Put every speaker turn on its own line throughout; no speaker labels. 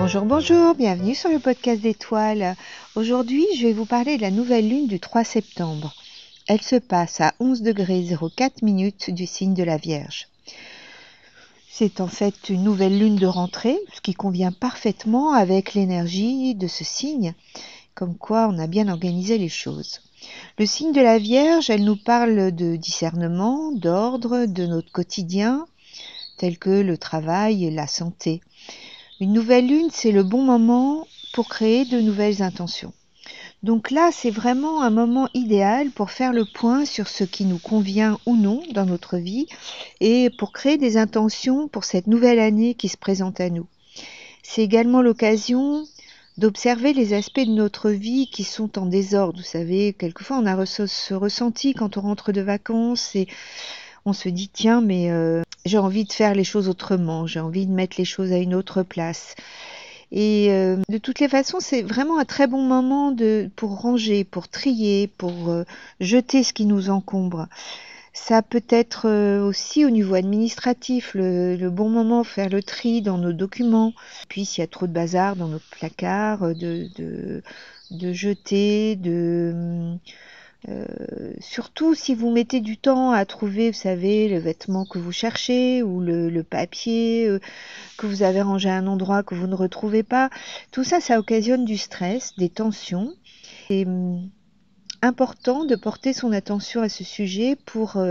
Bonjour, bonjour, bienvenue sur le podcast d'Étoiles. Aujourd'hui, je vais vous parler de la nouvelle lune du 3 septembre. Elle se passe à 11 degrés 04 minutes du signe de la Vierge. C'est en fait une nouvelle lune de rentrée, ce qui convient parfaitement avec l'énergie de ce signe, comme quoi on a bien organisé les choses. Le signe de la Vierge, elle nous parle de discernement, d'ordre, de notre quotidien, tel que le travail et la santé. Une nouvelle lune, c'est le bon moment pour créer de nouvelles intentions. Donc là, c'est vraiment un moment idéal pour faire le point sur ce qui nous convient ou non dans notre vie et pour créer des intentions pour cette nouvelle année qui se présente à nous. C'est également l'occasion d'observer les aspects de notre vie qui sont en désordre. Vous savez, quelquefois on a ce ressenti quand on rentre de vacances et on se dit tiens, mais j'ai envie de faire les choses autrement, j'ai envie de mettre les choses à une autre place. Et de toutes les façons, c'est vraiment un très bon moment pour ranger, pour trier, pour jeter ce qui nous encombre. Ça peut être aussi au niveau administratif le bon moment pour faire le tri dans nos documents. Puis s'il y a trop de bazar dans nos placards, de jeter, surtout si vous mettez du temps à trouver, vous savez, le vêtement que vous cherchez ou le papier que vous avez rangé à un endroit que vous ne retrouvez pas. Tout ça, ça occasionne du stress, des tensions. C'est important de porter son attention à ce sujet pour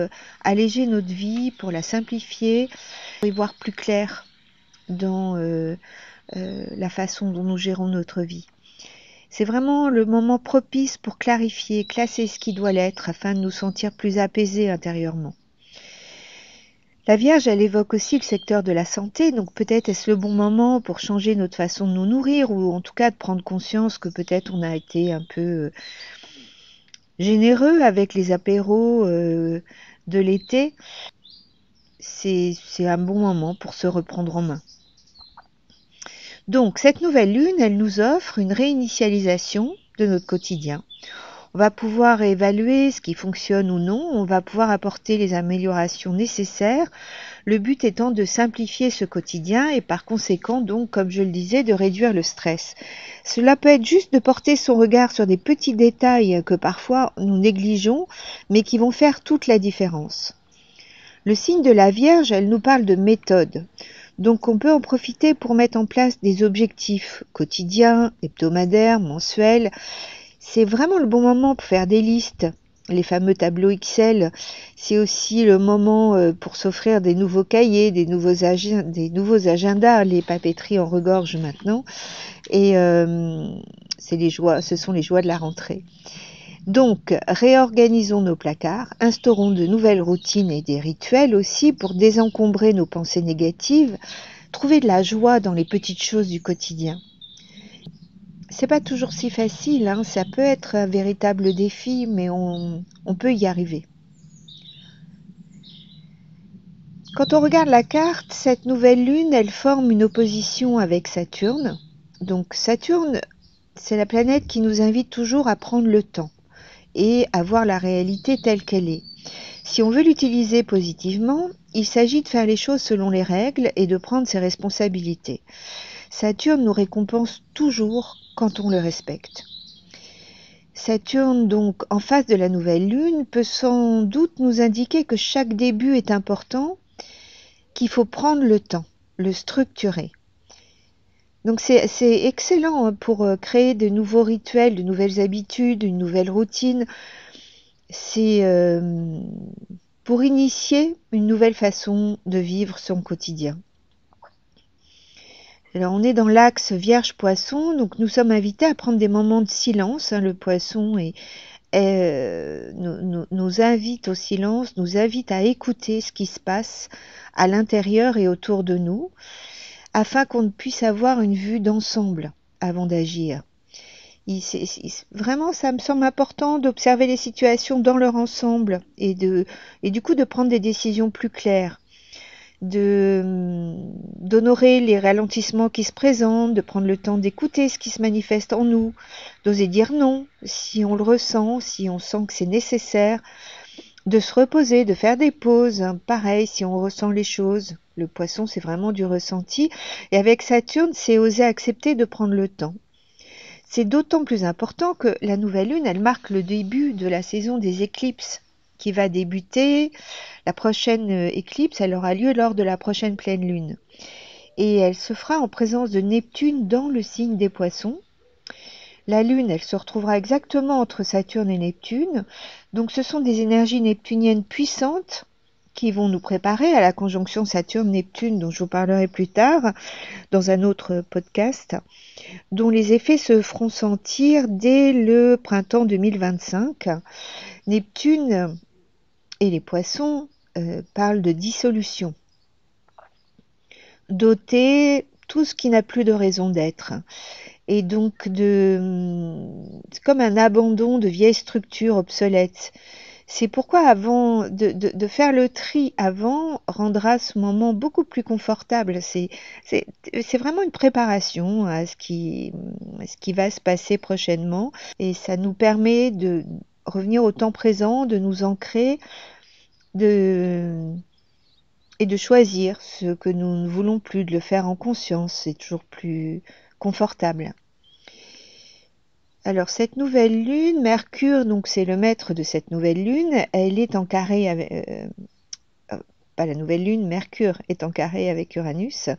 alléger notre vie, pour la simplifier, pour y voir plus clair dans la façon dont nous gérons notre vie. C'est vraiment le moment propice pour clarifier, classer ce qui doit l'être afin de nous sentir plus apaisés intérieurement. La Vierge, elle évoque aussi le secteur de la santé, donc peut-être est-ce le bon moment pour changer notre façon de nous nourrir ou en tout cas de prendre conscience que peut-être on a été un peu généreux avec les apéros de l'été. C'est un bon moment pour se reprendre en main. Donc cette nouvelle lune, elle nous offre une réinitialisation de notre quotidien. On va pouvoir évaluer ce qui fonctionne ou non, on va pouvoir apporter les améliorations nécessaires, le but étant de simplifier ce quotidien et par conséquent donc, comme je le disais, de réduire le stress. Cela peut être juste de porter son regard sur des petits détails que parfois nous négligeons, mais qui vont faire toute la différence. Le signe de la Vierge, elle nous parle de méthode. Donc on peut en profiter pour mettre en place des objectifs quotidiens, hebdomadaires, mensuels. C'est vraiment le bon moment pour faire des listes. Les fameux tableaux Excel, c'est aussi le moment pour s'offrir des nouveaux cahiers, des nouveaux agendas. Les papeteries en regorgent maintenant. Et ce sont les joies de la rentrée. Donc, réorganisons nos placards, instaurons de nouvelles routines et des rituels aussi pour désencombrer nos pensées négatives, trouver de la joie dans les petites choses du quotidien. C'est pas toujours si facile, hein, ça peut être un véritable défi, mais on peut y arriver. Quand on regarde la carte, cette nouvelle lune, elle forme une opposition avec Saturne. Donc Saturne, c'est la planète qui nous invite toujours à prendre le temps et à voir la réalité telle qu'elle est. Si on veut l'utiliser positivement, il s'agit de faire les choses selon les règles et de prendre ses responsabilités. Saturne nous récompense toujours quand on le respecte. Saturne, donc, en face de la nouvelle lune, peut sans doute nous indiquer que chaque début est important, qu'il faut prendre le temps, le structurer. Donc c'est excellent pour créer de nouveaux rituels, de nouvelles habitudes, une nouvelle routine. C'est pour initier une nouvelle façon de vivre son quotidien. Alors on est dans l'axe Vierge-Poisson, donc nous sommes invités à prendre des moments de silence. Le Poisson nous invite au silence, nous invite à écouter ce qui se passe à l'intérieur et autour de nous, afin qu'on puisse avoir une vue d'ensemble avant d'agir. Vraiment, ça me semble important d'observer les situations dans leur ensemble et du coup de prendre des décisions plus claires, d'honorer les ralentissements qui se présentent, de prendre le temps d'écouter ce qui se manifeste en nous, d'oser dire non si on le ressent, si on sent que c'est nécessaire, de se reposer, de faire des pauses, pareil si on ressent les choses, Le Poisson, c'est vraiment du ressenti. Et avec Saturne, c'est oser accepter de prendre le temps. C'est d'autant plus important que la nouvelle lune, elle marque le début de la saison des éclipses qui va débuter. La prochaine éclipse, elle aura lieu lors de la prochaine pleine lune. Et elle se fera en présence de Neptune dans le signe des Poissons. La lune, elle se retrouvera exactement entre Saturne et Neptune. Donc ce sont des énergies neptuniennes puissantes qui vont nous préparer à la conjonction Saturne-Neptune dont je vous parlerai plus tard dans un autre podcast, dont les effets se feront sentir dès le printemps 2025. Neptune et les Poissons parlent de dissolution, d'ôter tout ce qui n'a plus de raison d'être. Et donc, c'est comme un abandon de vieilles structures obsolètes. C'est pourquoi de faire le tri avant rendra ce moment beaucoup plus confortable. C'est vraiment une préparation à ce qui va se passer prochainement. Et ça nous permet de revenir au temps présent, de nous ancrer et de choisir ce que nous ne voulons plus, de le faire en conscience. C'est toujours plus confortable. Alors cette nouvelle lune, Mercure, donc c'est le maître de cette nouvelle lune, elle est en carré avec... pas la nouvelle lune, Mercure est en carré avec Uranus.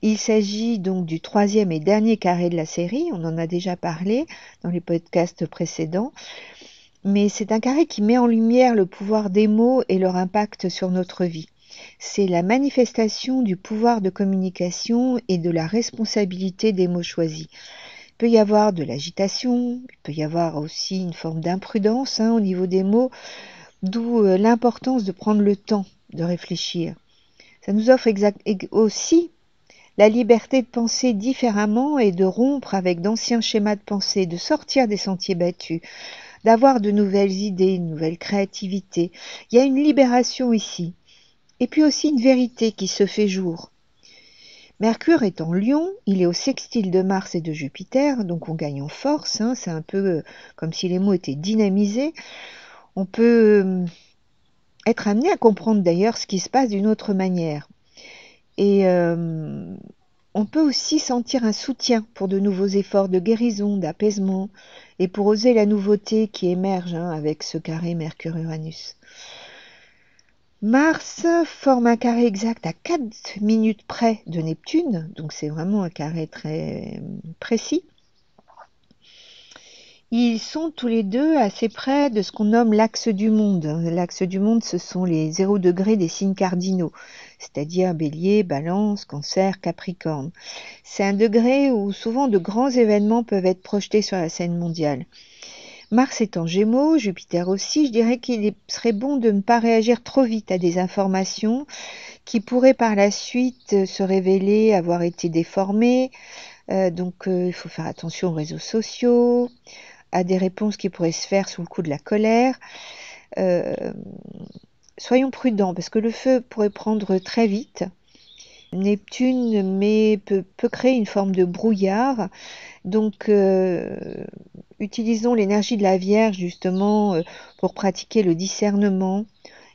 Il s'agit donc du troisième et dernier carré de la série, on en a déjà parlé dans les podcasts précédents, mais c'est un carré qui met en lumière le pouvoir des mots et leur impact sur notre vie. C'est la manifestation du pouvoir de communication et de la responsabilité des mots choisis. Il peut y avoir de l'agitation, il peut y avoir aussi une forme d'imprudence au niveau des mots, d'où l'importance de prendre le temps de réfléchir. Ça nous offre aussi la liberté de penser différemment et de rompre avec d'anciens schémas de pensée, de sortir des sentiers battus, d'avoir de nouvelles idées, une nouvelle créativité. Il y a une libération ici. Et puis aussi une vérité qui se fait jour. Mercure est en Lion, il est au sextile de Mars et de Jupiter, donc on gagne en force, c'est un peu comme si les mots étaient dynamisés. On peut être amené à comprendre d'ailleurs ce qui se passe d'une autre manière. Et on peut aussi sentir un soutien pour de nouveaux efforts de guérison, d'apaisement, et pour oser la nouveauté qui émerge avec ce carré Mercure-Uranus. Mars forme un carré exact à 4 minutes près de Neptune, donc c'est vraiment un carré très précis. Ils sont tous les deux assez près de ce qu'on nomme l'axe du monde. L'axe du monde, ce sont les 0 degrés des signes cardinaux, c'est-à-dire Bélier, Balance, Cancer, Capricorne. C'est un degré où souvent de grands événements peuvent être projetés sur la scène mondiale. Mars est en Gémeaux, Jupiter aussi, je dirais qu'il serait bon de ne pas réagir trop vite à des informations qui pourraient par la suite se révéler avoir été déformées. Donc il faut faire attention aux réseaux sociaux, à des réponses qui pourraient se faire sous le coup de la colère. Soyons prudents parce que le feu pourrait prendre très vite. Neptune peut créer une forme de brouillard. Donc, utilisons l'énergie de la Vierge justement pour pratiquer le discernement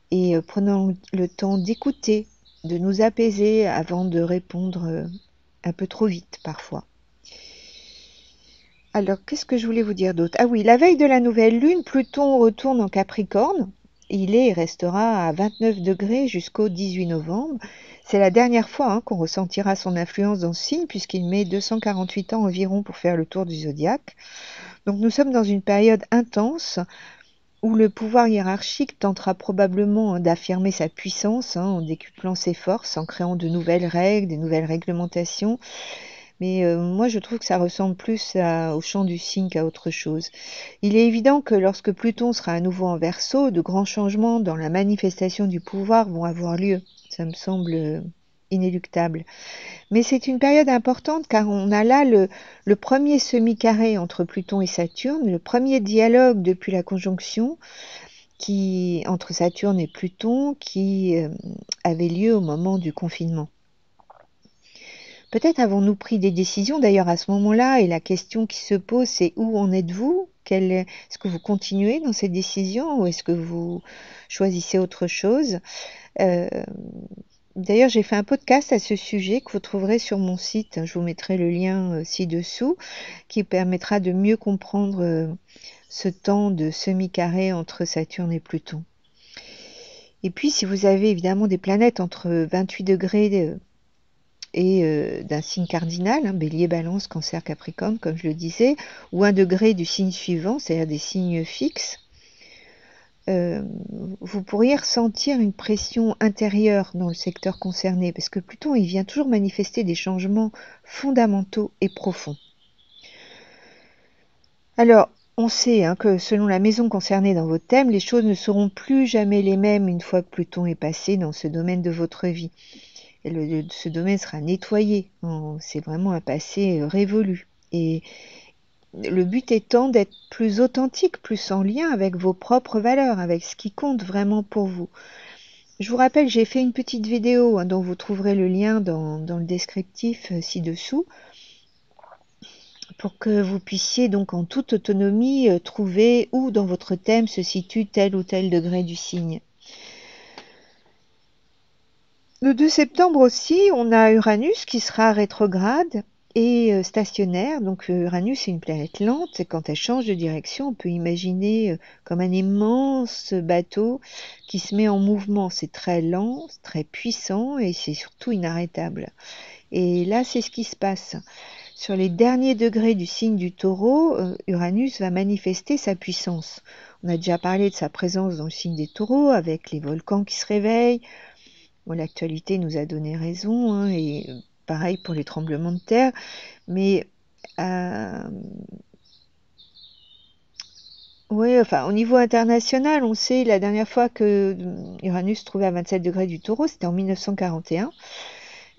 et prenons le temps d'écouter, de nous apaiser avant de répondre un peu trop vite parfois. Alors, qu'est-ce que je voulais vous dire d'autre? Ah oui, la veille de la nouvelle lune, Pluton retourne en Capricorne. Il restera à 29 degrés jusqu'au 18 novembre. C'est la dernière fois qu'on ressentira son influence dans ce signe, puisqu'il met 248 ans environ pour faire le tour du zodiaque. Donc nous sommes dans une période intense où le pouvoir hiérarchique tentera probablement d'affirmer sa puissance en décuplant ses forces, en créant de nouvelles règles, des nouvelles réglementations. Mais moi, je trouve que ça ressemble plus au chant du cygne qu'à autre chose. Il est évident que lorsque Pluton sera à nouveau en Verseau, de grands changements dans la manifestation du pouvoir vont avoir lieu. Ça me semble inéluctable. Mais c'est une période importante car on a là le premier semi-carré entre Pluton et Saturne, le premier dialogue depuis la conjonction entre Saturne et Pluton qui avait lieu au moment du confinement. Peut-être avons-nous pris des décisions d'ailleurs à ce moment-là et la question qui se pose c'est où en êtes-vous? Est-ce que vous continuez dans ces décisions ou est-ce que vous choisissez autre chose? D'ailleurs, j'ai fait un podcast à ce sujet que vous trouverez sur mon site. Je vous mettrai le lien ci-dessous qui permettra de mieux comprendre ce temps de semi-carré entre Saturne et Pluton. Et puis, si vous avez évidemment des planètes entre 28 degrés et d'un signe cardinal, Bélier, Balance, Cancer, Capricorne, comme je le disais, ou 1 degré du signe suivant, c'est-à-dire des signes fixes, vous pourriez ressentir une pression intérieure dans le secteur concerné, parce que Pluton, il vient toujours manifester des changements fondamentaux et profonds. Alors, on sait que selon la maison concernée dans votre thème, les choses ne seront plus jamais les mêmes une fois que Pluton est passé dans ce domaine de votre vie. Et ce domaine sera nettoyé. C'est vraiment un passé révolu. Et le but étant d'être plus authentique, plus en lien avec vos propres valeurs, avec ce qui compte vraiment pour vous. Je vous rappelle, j'ai fait une petite vidéo dont vous trouverez le lien dans le descriptif ci-dessous, pour que vous puissiez donc en toute autonomie trouver où dans votre thème se situe tel ou tel degré du signe. Le 2 septembre aussi, on a Uranus qui sera rétrograde et stationnaire. Donc Uranus est une planète lente et quand elle change de direction, on peut imaginer comme un immense bateau qui se met en mouvement. C'est très lent, très puissant et c'est surtout inarrêtable. Et là, c'est ce qui se passe. Sur les derniers degrés du signe du Taureau, Uranus va manifester sa puissance. On a déjà parlé de sa présence dans le signe des Taureaux avec les volcans qui se réveillent. Bon, l'actualité nous a donné raison, et pareil pour les tremblements de terre, mais oui, enfin, au niveau international, on sait la dernière fois que Uranus se trouvait à 27 degrés du Taureau, c'était en 1941,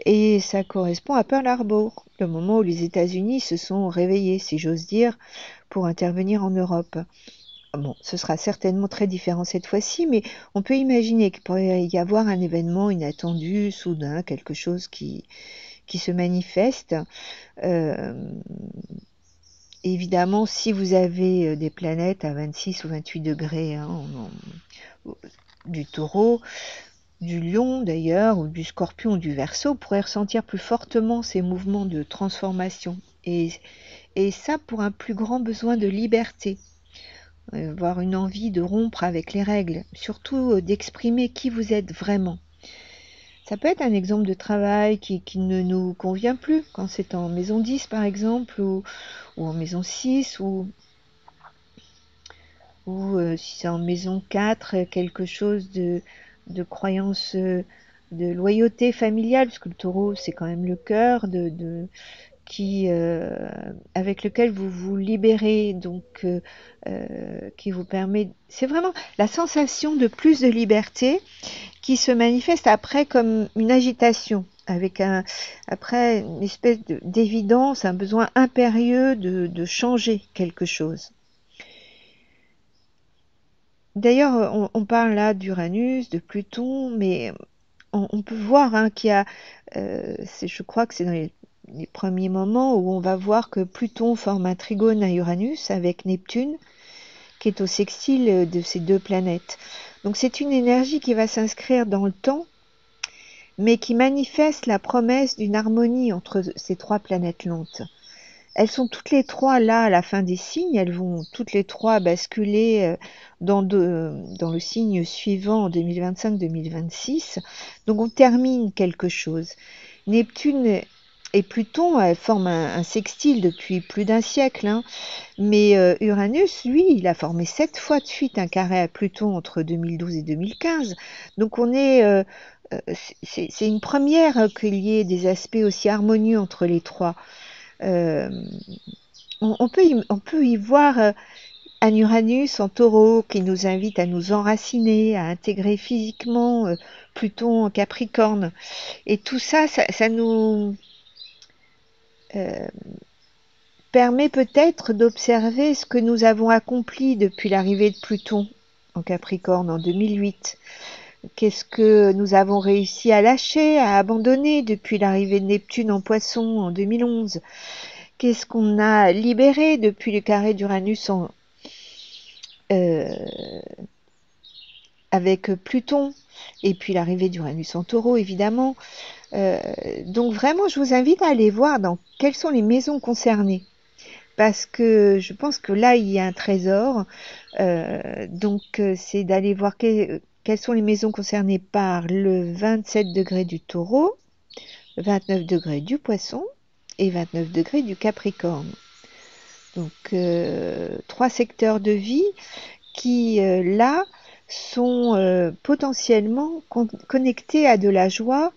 et ça correspond à Pearl Harbor, le moment où les États-Unis se sont réveillés, si j'ose dire, pour intervenir en Europe. Bon, ce sera certainement très différent cette fois-ci, mais on peut imaginer qu'il pourrait y avoir un événement inattendu, soudain, quelque chose qui se manifeste. Évidemment, si vous avez des planètes à 26 ou 28 degrés du Taureau, du Lion d'ailleurs, ou du Scorpion ou du Verseau, vous pourrez ressentir plus fortement ces mouvements de transformation. Et ça pour un plus grand besoin de liberté. Avoir une envie de rompre avec les règles, surtout d'exprimer qui vous êtes vraiment. Ça peut être un exemple de travail qui ne nous convient plus, quand c'est en maison 10 par exemple, ou en maison 6, ou si c'est en maison 4, quelque chose de croyance, de loyauté familiale, parce que le Taureau c'est quand même le cœur, avec lequel vous vous libérez, donc qui vous permet, c'est vraiment la sensation de plus de liberté qui se manifeste après comme une agitation, avec après une espèce d'évidence, un besoin impérieux de changer quelque chose. D'ailleurs, on parle là d'Uranus, de Pluton, mais on peut voir qu'il y a, je crois que c'est dans les premiers moments où on va voir que Pluton forme un trigone à Uranus avec Neptune, qui est au sextile de ces deux planètes. Donc c'est une énergie qui va s'inscrire dans le temps, mais qui manifeste la promesse d'une harmonie entre ces trois planètes lentes. Elles sont toutes les trois là à la fin des signes, elles vont toutes les trois basculer dans le signe suivant en 2025-2026. Donc on termine quelque chose. Neptune et Pluton forment un sextile depuis plus d'un siècle, mais Uranus, lui, il a formé 7 fois de suite un carré à Pluton entre 2012 et 2015. Donc c'est une première qu'il y ait des aspects aussi harmonieux entre les trois. On peut y voir un Uranus en Taureau qui nous invite à nous enraciner, à intégrer physiquement Pluton en Capricorne. Et tout ça, ça nous permet peut-être d'observer ce que nous avons accompli depuis l'arrivée de Pluton en Capricorne en 2008. Qu'est-ce que nous avons réussi à lâcher, à abandonner depuis l'arrivée de Neptune en Poisson en 2011? Qu'est-ce qu'on a libéré depuis le carré d'Uranus avec Pluton? et puis l'arrivée d'Uranus en Taureau, évidemment. Donc vraiment, je vous invite à aller voir dans quelles sont les maisons concernées, parce que je pense que là, il y a un trésor. C'est d'aller voir quelles sont les maisons concernées par le 27 degrés du Taureau, 29 degrés du Poisson et 29 degrés du Capricorne. Donc, 3 secteurs de vie qui, là, sont potentiellement connectés à de la joie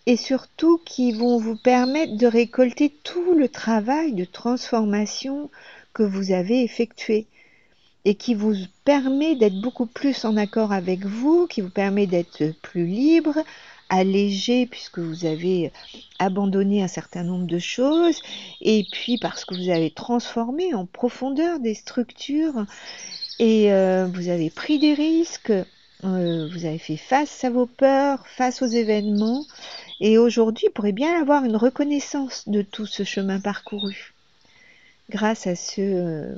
et surtout qui vont vous permettre de récolter tout le travail de transformation que vous avez effectué et qui vous permet d'être beaucoup plus en accord avec vous, qui vous permet d'être plus libre, allégé puisque vous avez abandonné un certain nombre de choses et puis parce que vous avez transformé en profondeur des structures et vous avez pris des risques, vous avez fait face à vos peurs, face aux événements et aujourd'hui, il pourrait bien avoir une reconnaissance de tout ce chemin parcouru grâce à ce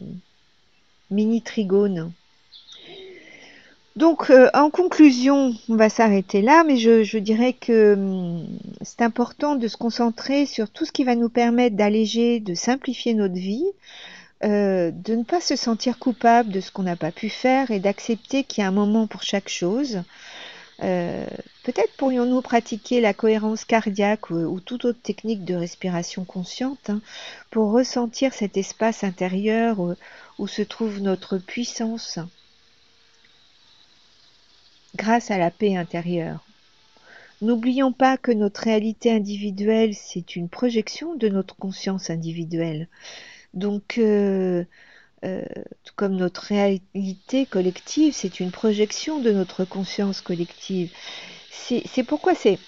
mini trigone. Donc, en conclusion, on va s'arrêter là, mais je dirais que c'est important de se concentrer sur tout ce qui va nous permettre d'alléger, de simplifier notre vie, de ne pas se sentir coupable de ce qu'on n'a pas pu faire et d'accepter qu'il y a un moment pour chaque chose. Peut-être pourrions-nous pratiquer la cohérence cardiaque ou toute autre technique de respiration consciente pour ressentir cet espace intérieur où se trouve notre puissance grâce à la paix intérieure. N'oublions pas que notre réalité individuelle, c'est une projection de notre conscience individuelle. Donc, tout comme notre réalité collective, c'est une projection de notre conscience collective. C'est pourquoi c'est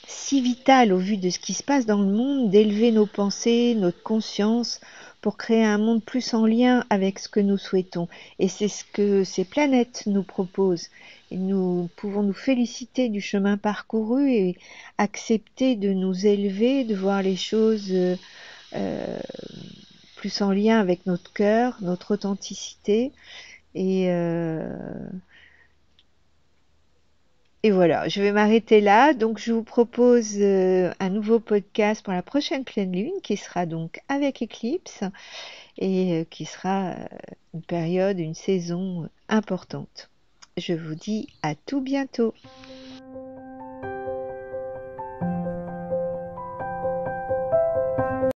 si vital au vu de ce qui se passe dans le monde d'élever nos pensées, notre conscience pour créer un monde plus en lien avec ce que nous souhaitons. Et c'est ce que ces planètes nous proposent. Et nous pouvons nous féliciter du chemin parcouru et accepter de nous élever, de voir les choses plus en lien avec notre cœur, notre authenticité. Et voilà, je vais m'arrêter là. Donc, je vous propose un nouveau podcast pour la prochaine pleine lune qui sera donc avec éclipse et qui sera une période, une saison importante. Je vous dis à tout bientôt.